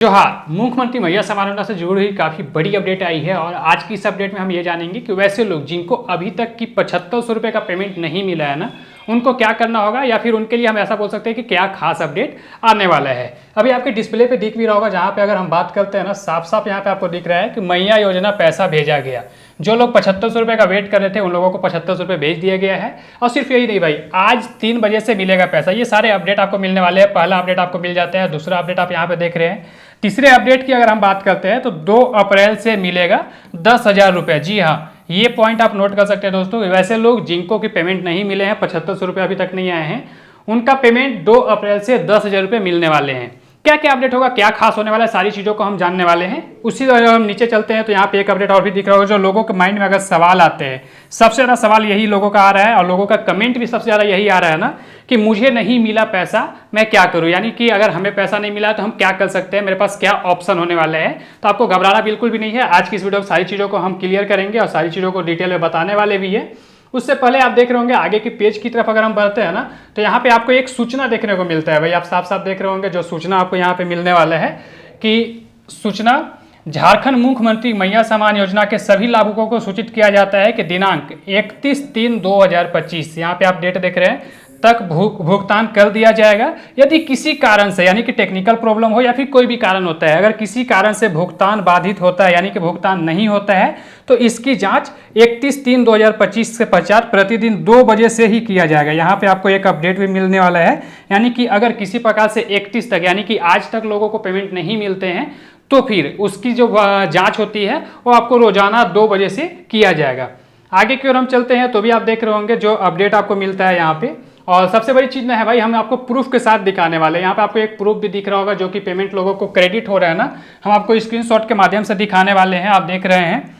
जोहार। मुख्यमंत्री मैया सम्मान योजना से जुड़ी हुई काफ़ी बड़ी अपडेट आई है और आज की इस अपडेट में हम ये जानेंगे कि वैसे लोग जिनको अभी तक की 7500 रुपये का पेमेंट नहीं मिला है ना, उनको क्या करना होगा या फिर उनके लिए हम ऐसा बोल सकते हैं कि क्या खास अपडेट आने वाला है। अभी आपके डिस्प्ले पे दिख भी रहा होगा, जहाँ पे अगर हम बात करते हैं ना, साफ साफ यहाँ पे आपको दिख रहा है कि मैया योजना पैसा भेजा गया। जो लोग 7500 रुपये का वेट कर रहे थे उन लोगों को 7500 रुपये भेज दिया गया है। और सिर्फ यही नहीं भाई, आज 3 बजे से मिलेगा पैसा। ये सारे अपडेट आपको मिलने वाले हैं। पहला अपडेट आपको मिल जाता है, दूसरा अपडेट आप यहाँ पे देख रहे हैं। तीसरे अपडेट की अगर हम बात करते हैं तो 2 अप्रैल से मिलेगा 10,000 रुपये। जी हाँ, ये पॉइंट आप नोट कर सकते हैं दोस्तों। वैसे लोग जिनको की पेमेंट नहीं मिले हैं, 7500 रुपये अभी तक नहीं आए हैं, उनका पेमेंट 2 अप्रैल से 10,000 रुपये मिलने वाले हैं। क्या क्या अपडेट होगा, क्या खास होने वाला है, सारी चीज़ों को हम जानने वाले हैं। उसी तरह हम नीचे चलते हैं तो यहाँ पे एक अपडेट और भी दिख रहा होगा। जो लोगों के माइंड में अगर सवाल आते हैं, सबसे ज़्यादा सवाल यही लोगों का आ रहा है और लोगों का कमेंट भी सबसे ज़्यादा यही आ रहा है ना कि मुझे नहीं मिला पैसा, मैं क्या करूँ। यानी कि अगर हमें पैसा नहीं मिला तो हम क्या कर सकते हैं, मेरे पास क्या ऑप्शन होने वाले हैं। तो आपको घबराना बिल्कुल भी नहीं है। आज की इस वीडियो में सारी चीज़ों को हम क्लियर करेंगे और सारी चीज़ों को डिटेल में बताने वाले भी है। उससे पहले आप देख रहे होंगे आगे की पेज की तरफ अगर हम बढ़ते हैं ना, तो यहाँ पे आपको एक सूचना देखने को मिलता है। भाई आप साफ साफ देख रहे होंगे, जो सूचना आपको यहाँ पे मिलने वाला है कि सूचना झारखंड मुख्यमंत्री मैया सम्मान योजना के सभी लाभुकों को सूचित किया जाता है कि दिनांक 31/3/2025, यहाँ पे आप डेट देख रहे हैं, तक भुगतान कर दिया जाएगा। यदि किसी कारण से, यानी कि टेक्निकल प्रॉब्लम हो या फिर कोई भी कारण होता है, अगर किसी कारण से भुगतान बाधित होता है, यानी कि भुगतान नहीं होता है, तो इसकी जांच 31/3/2025 से पश्चात प्रतिदिन 2 बजे से ही किया जाएगा। यहाँ पे आपको एक अपडेट भी मिलने वाला है, यानी कि अगर किसी प्रकार से 31 तक, यानी कि आज तक लोगों को पेमेंट नहीं मिलते हैं, तो फिर उसकी जो जाँच होती है वो आपको रोजाना 2 बजे से किया जाएगा। आगे की ओर हम चलते हैं तो भी आप देख रहे होंगे जो अपडेट आपको मिलता है यहाँ पे। और सबसे बड़ी चीज़ ना है भाई, हम आपको प्रूफ के साथ दिखाने वाले हैं। यहाँ पे आपको एक प्रूफ भी दिख रहा होगा जो कि पेमेंट लोगों को क्रेडिट हो रहा है ना, हम आपको स्क्रीनशॉट के माध्यम से दिखाने वाले हैं। आप देख रहे हैं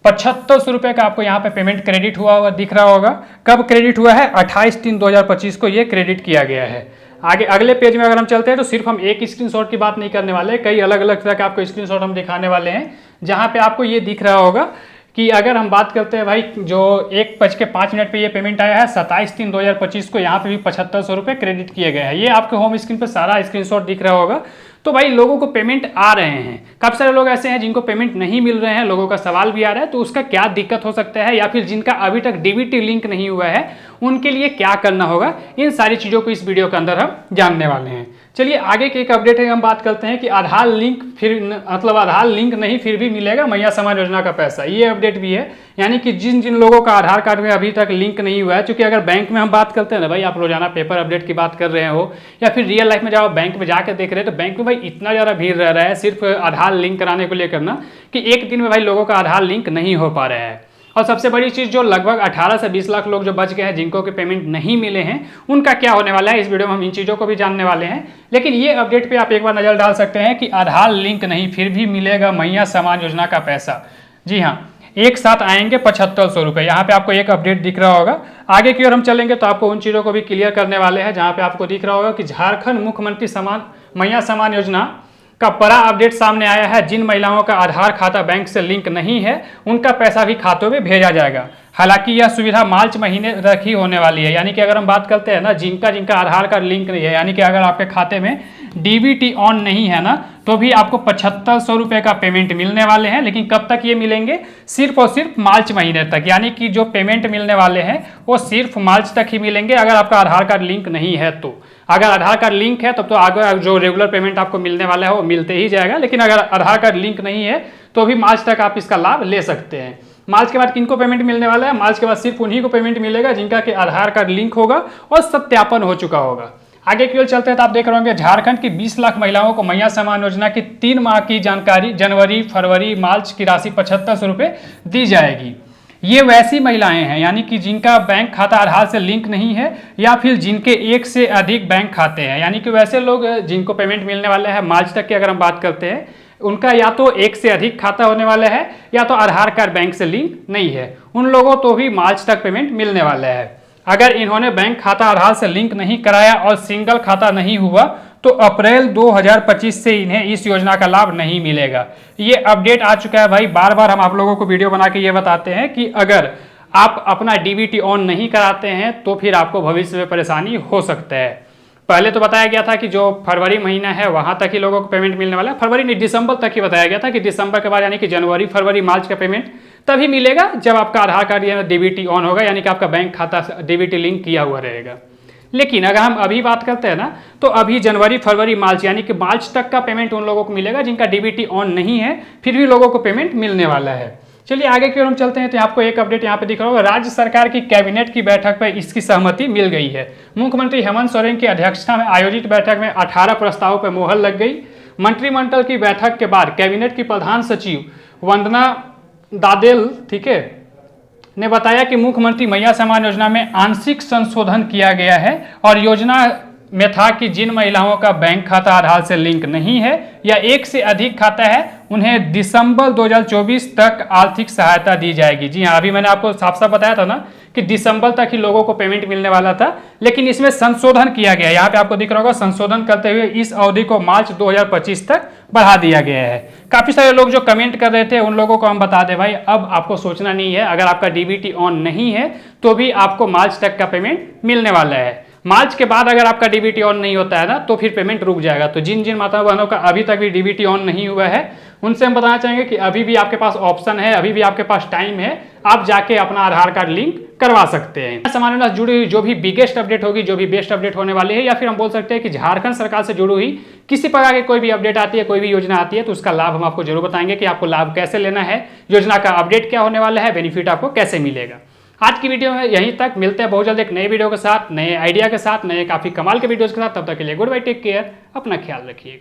7500 रुपये का आपको यहाँ पे पेमेंट क्रेडिट हुआ होगा, दिख रहा होगा। कब क्रेडिट हुआ है? 28/3/2025 को ये क्रेडिट किया गया है। आगे अगले पेज में अगर हम चलते हैं तो सिर्फ हम एक स्क्रीनशॉट की बात नहीं करने वाले, कई अलग अलग तरह के आपको स्क्रीनशॉट हम दिखाने वाले हैं। जहाँ पे आपको ये दिख रहा होगा कि अगर हम बात करते हैं भाई, जो 1:05 पे ये पेमेंट आया है 27/3/2025 को, यहाँ पे भी 7500 रुपये क्रेडिट किए गए हैं। ये आपके होम स्क्रीन पे सारा स्क्रीनशॉट दिख रहा होगा। तो भाई लोगों को पेमेंट आ रहे हैं। काफ़ी सारे लोग ऐसे हैं जिनको पेमेंट नहीं मिल रहे हैं, लोगों का सवाल भी आ रहा है, तो उसका क्या दिक्कत हो सकता है, या फिर जिनका अभी तक डीबीटी लिंक नहीं हुआ है उनके लिए क्या करना होगा, इन सारी चीज़ों को इस वीडियो के अंदर हम जानने वाले हैं। चलिए आगे के एक अपडेट है, हम बात करते हैं कि आधार लिंक फिर मतलब आधार लिंक नहीं फिर भी मिलेगा मैया सम्मान योजना का पैसा। ये अपडेट भी है, यानी कि जिन जिन लोगों का आधार कार्ड में अभी तक लिंक नहीं हुआ है, क्योंकि अगर बैंक में हम बात करते हैं ना भाई, आप रोजाना पेपर अपडेट की बात कर रहे हो या फिर रियल लाइफ में जब आप बैंक में जाकर देख रहे हैं, तो बैंक में भाई इतना ज़्यादा भीड़ रह रहा है सिर्फ आधार लिंक कराने को लेकर ना, कि एक दिन में भाई लोगों का आधार लिंक नहीं हो पा रहा है। और सबसे बड़ी चीज़, जो लगभग 18 से 20 लाख लोग जो बच गए हैं जिनको के पेमेंट नहीं मिले हैं, उनका क्या होने वाला है, इस वीडियो में हम इन चीज़ों को भी जानने वाले हैं। लेकिन ये अपडेट पे आप एक बार नज़र डाल सकते हैं कि आधार लिंक नहीं फिर भी मिलेगा मैया सम्मान योजना का पैसा। जी हाँ, एक साथ आएंगे 7500 रुपये। यहाँ पे आपको एक अपडेट दिख रहा होगा। आगे की ओर हम चलेंगे तो आपको उन चीज़ों को भी क्लियर करने वाले हैं, जहाँ पे आपको दिख रहा होगा कि झारखंड मुख्यमंत्री मैया सम्मान योजना का बड़ा अपडेट सामने आया है। जिन महिलाओं का आधार खाता बैंक से लिंक नहीं है, उनका पैसा भी खातों में भेजा जाएगा। हालांकि यह सुविधा मार्च महीने तक ही होने वाली है। यानी कि अगर हम बात करते हैं ना, जिनका आधार कार्ड लिंक नहीं है, यानी कि अगर आपके खाते में डीबीटी ऑन नहीं है ना, तो भी आपको 7500 रुपये का पेमेंट मिलने वाले हैं। लेकिन कब तक ये मिलेंगे? सिर्फ और सिर्फ मार्च महीने तक। यानी कि जो पेमेंट मिलने वाले हैं वो सिर्फ मार्च तक ही मिलेंगे, अगर आपका आधार कार्ड लिंक नहीं है तो। अगर आधार कार्ड लिंक है तब तो आगे जो रेगुलर पेमेंट आपको मिलने वाला है वो मिलते ही जाएगा। लेकिन अगर आधार कार्ड लिंक नहीं है तो भी मार्च तक आप इसका लाभ ले सकते हैं। मार्च के बाद किनको पेमेंट मिलने वाला है? मार्च के बाद सिर्फ उन्हीं को पेमेंट मिलेगा जिनका कि आधार कार्ड लिंक होगा और सत्यापन हो चुका होगा। आगे की ओर चलते हैं तो आप देख रहे होंगे झारखंड की 20 लाख महिलाओं को मैया सम्मान योजना की 3 माह की जानकारी, जनवरी, फरवरी, मार्च की राशि 7500 रुपये दी जाएगी। ये वैसी महिलाएं हैं यानी कि जिनका बैंक खाता आधार से लिंक नहीं है, या फिर जिनके एक से अधिक बैंक खाते हैं। यानी कि वैसे लोग जिनको पेमेंट मिलने वाले हैं मार्च तक की अगर हम बात करते हैं, उनका या तो एक से अधिक खाता होने वाला है या तो आधार कार्ड बैंक से लिंक नहीं है। उन लोगों तो भी मार्च तक पेमेंट मिलने वाला है। अगर इन्होंने बैंक खाता आधार से लिंक नहीं कराया और सिंगल खाता नहीं हुआ तो अप्रैल 2025 से इन्हें इस योजना का लाभ नहीं मिलेगा। ये अपडेट आ चुका है भाई। बार बार हम आप लोगों को वीडियो बना के ये बताते हैं कि अगर आप अपना डीबीटी ऑन नहीं कराते हैं तो फिर आपको भविष्य में परेशानी हो सकता है। पहले तो बताया गया था कि जो फरवरी महीना है वहाँ तक ही लोगों को पेमेंट मिलने वाला है, फरवरी नहीं दिसंबर तक ही बताया गया था कि दिसंबर के बाद यानी कि जनवरी फरवरी मार्च का पेमेंट तभी मिलेगा जब आपका आधार कार्ड या डीबीटी ऑन होगा, यानी कि आपका बैंक खाता डीबीटी लिंक किया हुआ रहेगा। लेकिन अगर हम अभी बात करते हैं ना, तो अभी जनवरी फरवरी मार्च यानी कि मार्च तक का पेमेंट उन लोगों को मिलेगा जिनका डीबीटी ऑन नहीं है, फिर भी लोगों को पेमेंट मिलने वाला है। चलिए आगे की ओर हम चलते हैं। तो आपको एक अपडेट यहाँ पे दिख रहा होगा, राज्य सरकार की कैबिनेट की बैठक पर इसकी सहमति मिल गई है। मुख्यमंत्री हेमंत सोरेन की अध्यक्षता में आयोजित बैठक में 18 प्रस्तावों पर मोहर लग गई। मंत्रिमंडल की बैठक के बाद कैबिनेट की प्रधान सचिव वंदना दादेल, ठीक है, ने बताया कि मुख्यमंत्री मैया सम्मान योजना में आंशिक संशोधन किया गया है और योजना में था कि जिन महिलाओं का बैंक खाता आधार से लिंक नहीं है या एक से अधिक खाता है उन्हें दिसंबर 2024 तक आर्थिक सहायता दी जाएगी। जी हाँ, अभी मैंने आपको साफ साफ बताया था ना कि दिसंबर तक ही लोगों को पेमेंट मिलने वाला था, लेकिन इसमें संशोधन किया गया। यहाँ पे आपको दिख रहा होगा, संशोधन करते हुए इस अवधि को मार्च 2025 तक बढ़ा दिया गया है। काफी सारे लोग जो कमेंट कर रहे थे उन लोगों को हम बता दें भाई, अब आपको सोचना नहीं है, अगर आपका डीबीटी ऑन नहीं है तो भी आपको मार्च तक का पेमेंट मिलने वाला है। मार्च के बाद अगर आपका डीबीटी ऑन नहीं होता है ना, तो फिर पेमेंट रुक जाएगा। तो जिन जिन माता बहनों का अभी तक भी डीबीटी ऑन नहीं हुआ है उनसे हम बताना चाहेंगे कि अभी भी आपके पास ऑप्शन है, अभी भी आपके पास टाइम है, आप जाके अपना आधार कार्ड लिंक करवा सकते हैं। सामान्य जुड़ी हुई जो भी बिगेस्ट अपडेट होगी, जो भी बेस्ट अपडेट होने वाली है, या फिर हम बोल सकते हैं कि झारखंड सरकार से जुड़ी हुई किसी प्रकार की कोई भी अपडेट आती है, कोई भी योजना आती है, तो उसका लाभ हम आपको जरूर बताएंगे कि आपको लाभ कैसे लेना है, योजना का अपडेट क्या होने वाला है, बेनिफिट आपको कैसे मिलेगा। आज की वीडियो में यहीं तक, मिलते हैं बहुत जल्द एक नए वीडियो के साथ, नए आइडिया के साथ, नए काफी कमाल के वीडियोस के साथ। तब तक के लिए गुड बाय, टेक केयर, अपना ख्याल रखिएगा।